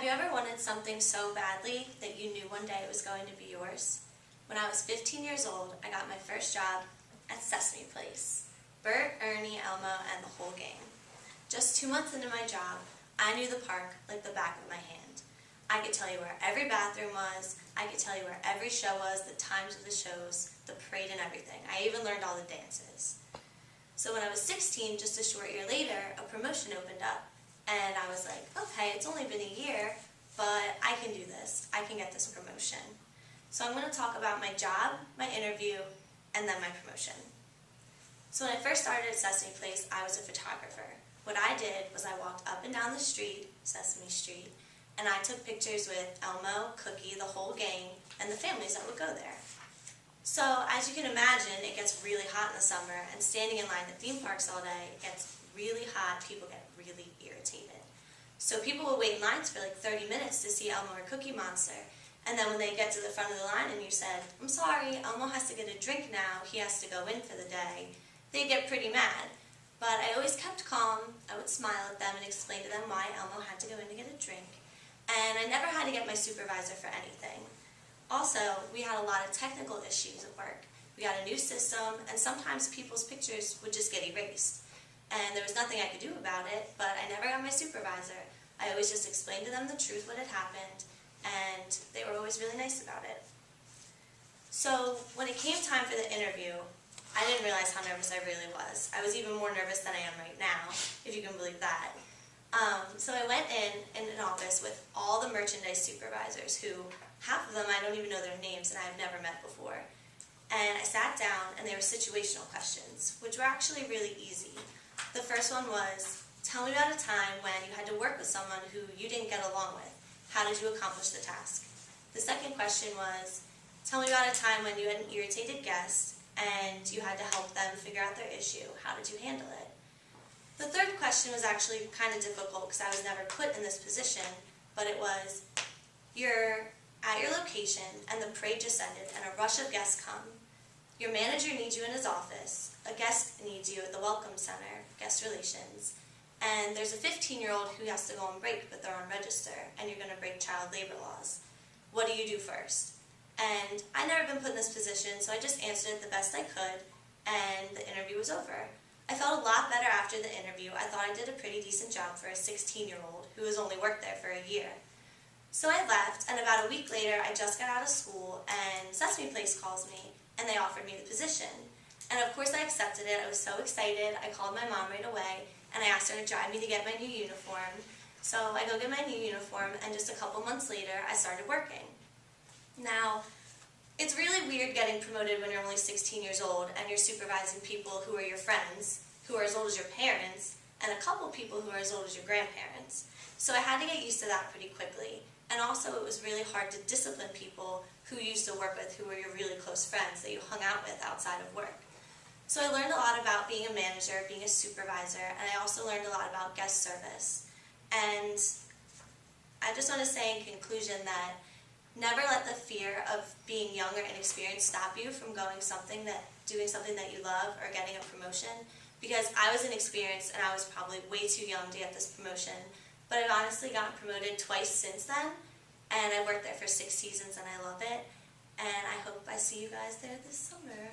you ever wanted something so badly that you knew one day it was going to be yours? When I was 15 years old, I got my first job at Sesame Place. Bert, Ernie, Elmo, and the whole gang. Just 2 months into my job, I knew the park like the back of my hand. I could tell you where every bathroom was, I could tell you where every show was, the times of the shows, the parade and everything. I even learned all the dances. So when I was 16, just a short year later, a promotion opened up. And I was like, okay, it's only been a year, but I can do this. I can get this promotion. So I'm going to talk about my job, my interview, and then my promotion. So when I first started at Sesame Place, I was a photographer. What I did was I walked up and down the street, Sesame Street, and I took pictures with Elmo, Cookie, the whole gang, and the families that would go there. So as you can imagine, it gets really hot in the summer, and standing in line at theme parks all day, it gets really hot, people get really irritated. So people would wait in lines for like 30 minutes to see Elmo or Cookie Monster, and then when they get to the front of the line and you said, I'm sorry, Elmo has to get a drink now, he has to go in for the day, they'd get pretty mad. But I always kept calm, I would smile at them and explain to them why Elmo had to go in to get a drink, and I never had to get my supervisor for anything. Also, we had a lot of technical issues at work. We got a new system, and sometimes people's pictures would just get erased. And there was nothing I could do about it, but I never got my supervisor. I always just explained to them the truth, what had happened, and they were always really nice about it. So when it came time for the interview, I didn't realize how nervous I really was. I was even more nervous than I am right now, if you can believe that. So I went in an office with all the merchandise supervisors who, half of them I don't even know their names and I've never met before. And I sat down and they were situational questions, which were actually really easy. The first one was, tell me about a time when you had to work with someone who you didn't get along with. How did you accomplish the task? The second question was, tell me about a time when you had an irritated guest and you had to help them figure out their issue. How did you handle it? The third question was actually kind of difficult because I was never put in this position, but it was, you're at your location and the parade just ended and a rush of guests come. Your manager needs you in his office, a guest needs you at the Welcome Center, guest relations, and there's a 15-year-old who has to go on break but they're on register and you're going to break child labor laws. What do you do first? And I'd never been put in this position, so I just answered it the best I could and the interview was over. I felt a lot better after the interview. I thought I did a pretty decent job for a 16-year-old who has only worked there for a year. So I left, and about a week later, I just got out of school, and Sesame Place calls me, and they offered me the position. And of course I accepted it. I was so excited. I called my mom right away, and I asked her to drive me to get my new uniform. So I go get my new uniform, and just a couple months later, I started working. Now, it's really weird getting promoted when you're only 16 years old and you're supervising people who are your friends, who are as old as your parents, and a couple people who are as old as your grandparents. So I had to get used to that pretty quickly. And also it was really hard to discipline people who you used to work with, who were your really close friends that you hung out with outside of work. So I learned a lot about being a manager, being a supervisor, and I also learned a lot about guest service. And I just want to say in conclusion that never let the fear of being young or inexperienced stop you from doing something that you love or getting a promotion. Because I was inexperienced and I was probably way too young to get this promotion. But I've honestly gotten promoted twice since then. And I worked there for 6 seasons and I love it. And I hope I see you guys there this summer.